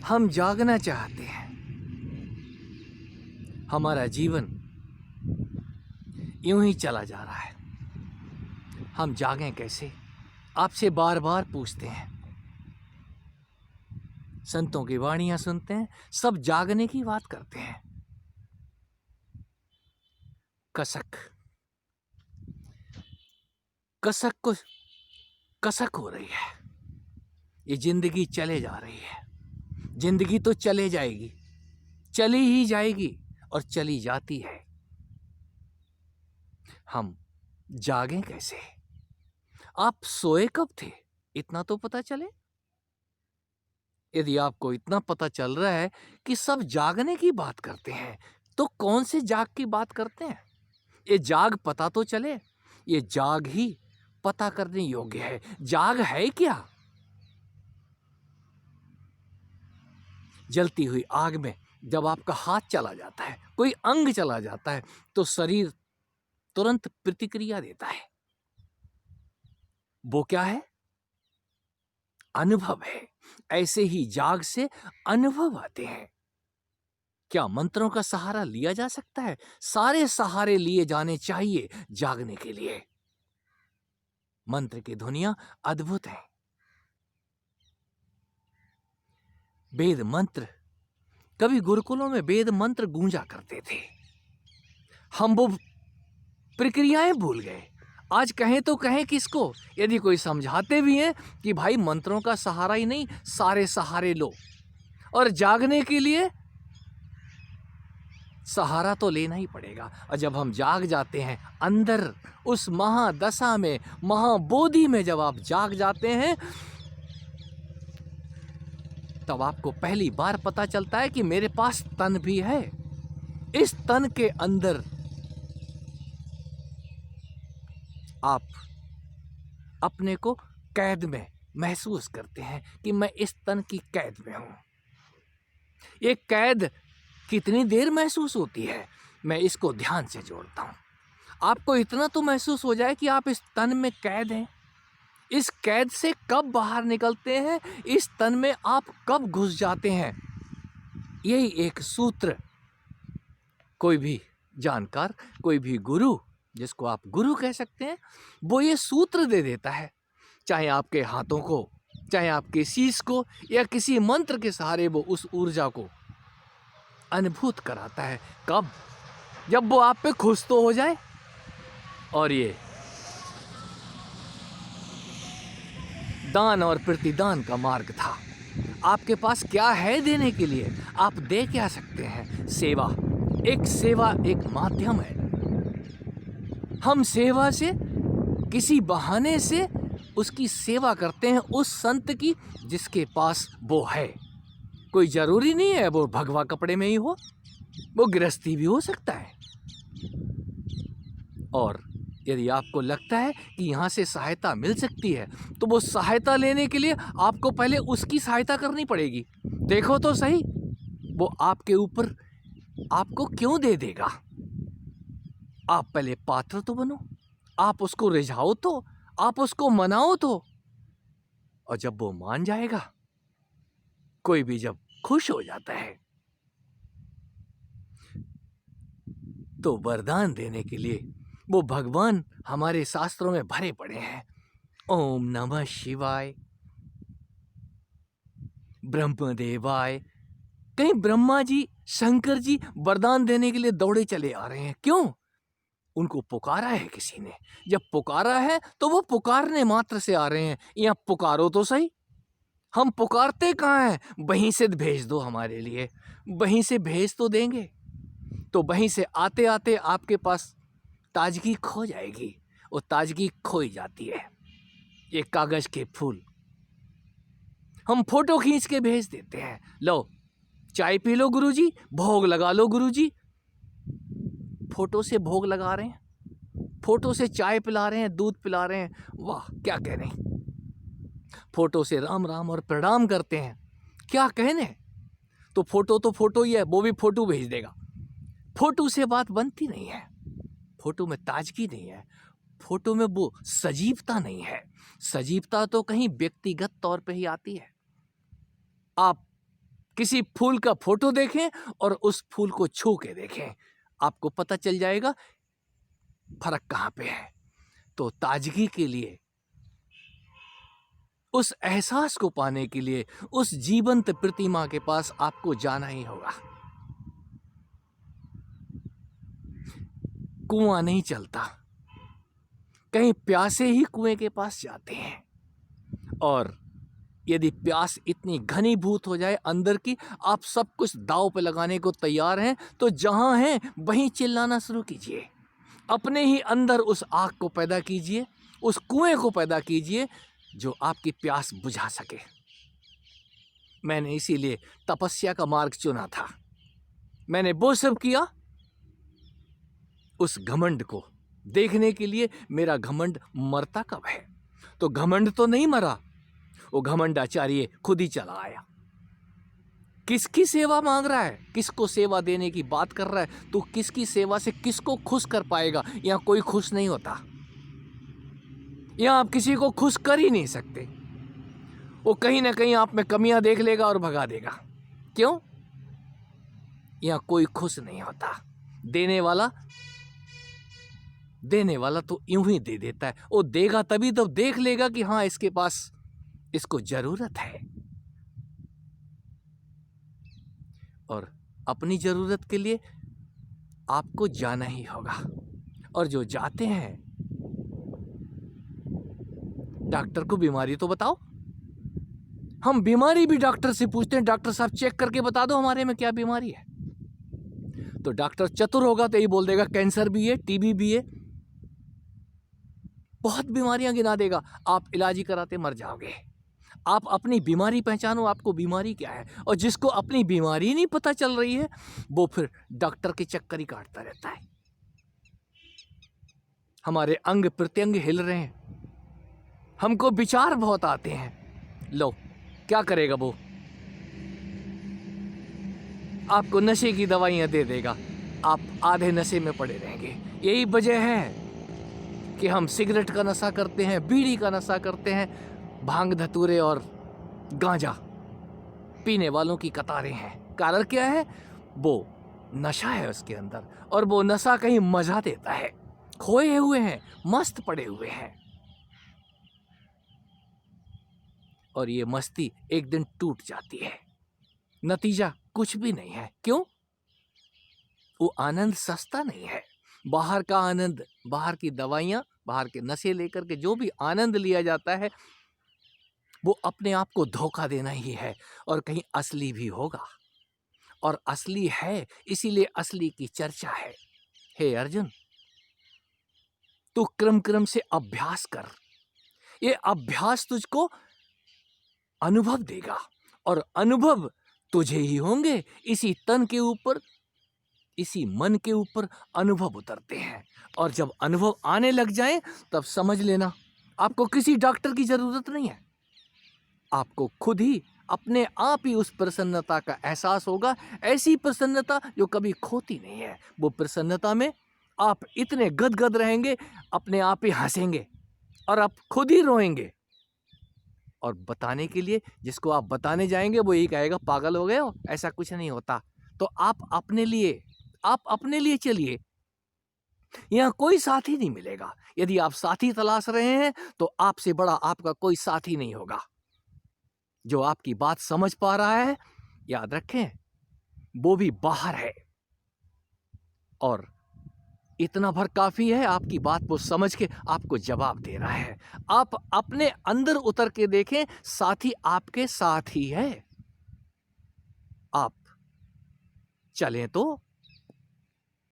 हम जागना चाहते हैं। हमारा जीवन यूं ही चला जा रहा है। हम जागें कैसे, आपसे बार बार पूछते हैं। संतों की वाणियां सुनते हैं, सब जागने की बात करते हैं। कसक कसक को कसक हो रही है। ये जिंदगी चले जा रही है। जिंदगी तो चले जाएगी, चली ही जाएगी और चली जाती है। हम जागें कैसे? आप सोए कब थे, इतना तो पता चले। यदि आपको इतना पता चल रहा है कि सब जागने की बात करते हैं, तो कौन से जाग की बात करते हैं? ये जाग पता तो चले। ये जाग ही पता करने योग्य है। जाग है क्या? जलती हुई आग में जब आपका हाथ चला जाता है, कोई अंग चला जाता है, तो शरीर तुरंत प्रतिक्रिया देता है। वो क्या है? अनुभव है। ऐसे ही जाग से अनुभव आते हैं। क्या मंत्रों का सहारा लिया जा सकता है? सारे सहारे लिए जाने चाहिए जागने के लिए। मंत्र की ध्वनियां अद्भुत हैं। वेद मंत्र, कभी गुरुकुलों में वेद मंत्र गूंजा करते थे। हम वो प्रक्रियाएं भूल गए। आज कहें तो कहें किसको? यदि कोई समझाते भी हैं कि भाई मंत्रों का सहारा ही नहीं, सारे सहारे लो, और जागने के लिए सहारा तो लेना ही पड़ेगा। और जब हम जाग जाते हैं अंदर, उस महादशा में, महाबोधि में जब आप जाग जाते हैं, तब आपको पहली बार पता चलता है कि मेरे पास तन भी है। इस तन के अंदर आप अपने को कैद में महसूस करते हैं कि मैं इस तन की कैद में हूं। ये कैद कितनी देर महसूस होती है, मैं इसको ध्यान से जोड़ता हूं। आपको इतना तो महसूस हो जाए कि आप इस तन में कैद हैं। इस कैद से कब बाहर निकलते हैं, इस तन में आप कब घुस जाते हैं, यही एक सूत्र कोई भी जानकार, कोई भी गुरु, जिसको आप गुरु कह सकते हैं, वो ये सूत्र दे देता है। चाहे आपके हाथों को, चाहे आपके शीश को, या किसी मंत्र के सहारे वो उस ऊर्जा को अनुभूत कराता है। कब? जब वो आप पे खुश तो हो जाए। और ये दान और प्रतिदान का मार्ग था। आपके पास क्या है देने के लिए? आप दे क्या सकते हैं? सेवा। एक माध्यम है। हम सेवा से, किसी बहाने से उसकी सेवा करते हैं, उस संत की जिसके पास वो है। कोई जरूरी नहीं है वो भगवा कपड़े में ही हो, वो गृहस्थी भी हो सकता है। और यदि आपको लगता है कि यहाँ से सहायता मिल सकती है, तो वो सहायता लेने के लिए आपको पहले उसकी सहायता करनी पड़ेगी। देखो तो सही, वो आपके ऊपर आपको क्यों दे देगा। आप पहले पात्र तो बनो, आप उसको रिझाओ तो, आप उसको मनाओ तो। और जब वो मान जाएगा, कोई भी जब खुश हो जाता है, तो वरदान देने के लिए वो भगवान हमारे शास्त्रों में भरे पड़े हैं। ओम नमः शिवाय, ब्रह्मदेवाय। कहीं ब्रह्मा जी, शंकर जी वरदान देने के लिए दौड़े चले आ रहे हैं। क्यों? उनको पुकारा है किसी ने। जब पुकारा है तो वो पुकारने मात्र से आ रहे हैं। या पुकारो तो सही। हम पुकारते कहाँ हैं? वहीं से भेज दो हमारे लिए, वहीं से भेज तो देंगे। तो वहीं से आते आते आपके पास ताजगी खो जाएगी। वो ताजगी खोई जाती है। ये कागज के फूल हम फोटो खींच के भेज देते हैं। लो चाय पी लो गुरुजी, भोग लगा लो गुरुजी। फोटो से भोग लगा रहे हैं, फोटो से चाय पिला रहे हैं, दूध पिला रहे हैं। वाह, क्या कहने। फोटो से राम राम और प्रणाम करते हैं, क्या कहने। तो फोटो ही है, वो भी फोटो भेज देगा। फोटो से बात बनती नहीं है। फोटो में ताजगी नहीं है, फोटो में वो सजीवता नहीं है। सजीवता तो कहीं व्यक्तिगत तौर पे ही आती है। आप किसी फूल का फोटो देखें और उस फूल को छू के देखें, आपको पता चल जाएगा फर्क कहां पे है। तो ताजगी के लिए, उस एहसास को पाने के लिए उस जीवंत प्रतिमा के पास आपको जाना ही होगा। कुआं नहीं चलता, कहीं प्यासे ही कुएं के पास जाते हैं। और यदि प्यास इतनी घनीभूत हो जाए अंदर की, आप सब कुछ दांव पे लगाने को तैयार हैं, तो जहां हैं वहीं चिल्लाना शुरू कीजिए। अपने ही अंदर उस आग को पैदा कीजिए, उस कुएं को पैदा कीजिए जो आपकी प्यास बुझा सके। मैंने इसीलिए तपस्या का मार्ग चुना था। मैंने वो सब किया उस घमंड को देखने के लिए। मेरा घमंड मरता कब है? तो घमंड तो नहीं मरा, वो घमंड आचार्य खुद ही चला आया। किसकी सेवा मांग रहा है? किसको सेवा देने की बात कर रहा है? तो किसकी सेवा से किसको खुश कर पाएगा? यहां कोई खुश नहीं होता, यहां आप किसी को खुश कर ही नहीं सकते। वो कहीं ना कहीं आप में कमियां देख लेगा और भगा देगा। क्यों? यहां कोई खुश नहीं होता। देने वाला तो यूं ही दे देता है। वो देगा तभी तो देख लेगा कि हाँ, इसके पास इसको जरूरत है। और अपनी जरूरत के लिए आपको जाना ही होगा। और जो जाते हैं, डॉक्टर को बीमारी तो बताओ। हम बीमारी भी डॉक्टर से पूछते हैं, डॉक्टर साहब चेक करके बता दो हमारे में क्या बीमारी है। तो डॉक्टर चतुर होगा तो यही बोल देगा कैंसर भी है, टीबी भी है, बहुत बीमारियां गिना देगा। आप इलाज ही कराते मर जाओगे। आप अपनी बीमारी पहचानो, आपको बीमारी क्या है। और जिसको अपनी बीमारी नहीं पता चल रही है, वो फिर डॉक्टर के चक्कर ही काटता रहता है। हमारे अंग प्रत्यंग हिल रहे हैं, हमको विचार बहुत आते हैं। लो, क्या करेगा वो? आपको नशे की दवाइयां दे देगा, आप आधे नशे में पड़े रहेंगे। यही वजह है कि हम सिगरेट का नशा करते हैं, बीड़ी का नशा करते हैं, भांग धतूरे और गांजा पीने वालों की कतारें हैं। कारण क्या है? वो नशा है उसके अंदर, और वो नशा कहीं मजा देता है। खोए हुए हैं, मस्त पड़े हुए हैं, और ये मस्ती एक दिन टूट जाती है। नतीजा कुछ भी नहीं है। क्यों? वो आनंद सस्ता नहीं है। बाहर का आनंद, बाहर की दवाइयां, बाहर के नशे लेकर के जो भी आनंद लिया जाता है, वो अपने आप को धोखा देना ही है। और कहीं असली भी होगा, और असली है, इसीलिए असली की चर्चा है। हे अर्जुन, तू क्रम क्रम से अभ्यास कर। ये अभ्यास तुझको अनुभव देगा, और अनुभव तुझे ही होंगे। इसी तन के ऊपर, इसी मन के ऊपर अनुभव उतरते हैं। और जब अनुभव आने लग जाए, तब समझ लेना आपको किसी डॉक्टर की जरूरत नहीं है। आपको खुद ही अपने आप ही उस प्रसन्नता का एहसास होगा। ऐसी प्रसन्नता जो कभी खोती नहीं है। वो प्रसन्नता में आप इतने गदगद रहेंगे, अपने आप ही हंसेंगे, और आप खुद ही रोएंगे। और बताने के लिए, जिसको आप बताने जाएंगे, वो यही कहेगा पागल हो गए हो, ऐसा कुछ नहीं होता। तो आप अपने लिए चलिए। यहाँ कोई साथी नहीं मिलेगा। यदि आप साथी तलाश रहे हैं, तो आपसे बड़ा आपका कोई साथी नहीं होगा जो आपकी बात समझ पा रहा है। याद रखें, वो भी बाहर है, और इतना भर काफी है, आपकी बात वो समझ के आपको जवाब दे रहा है। आप अपने अंदर उतर के देखें, साथी आपके साथ ही है। आप चलें तो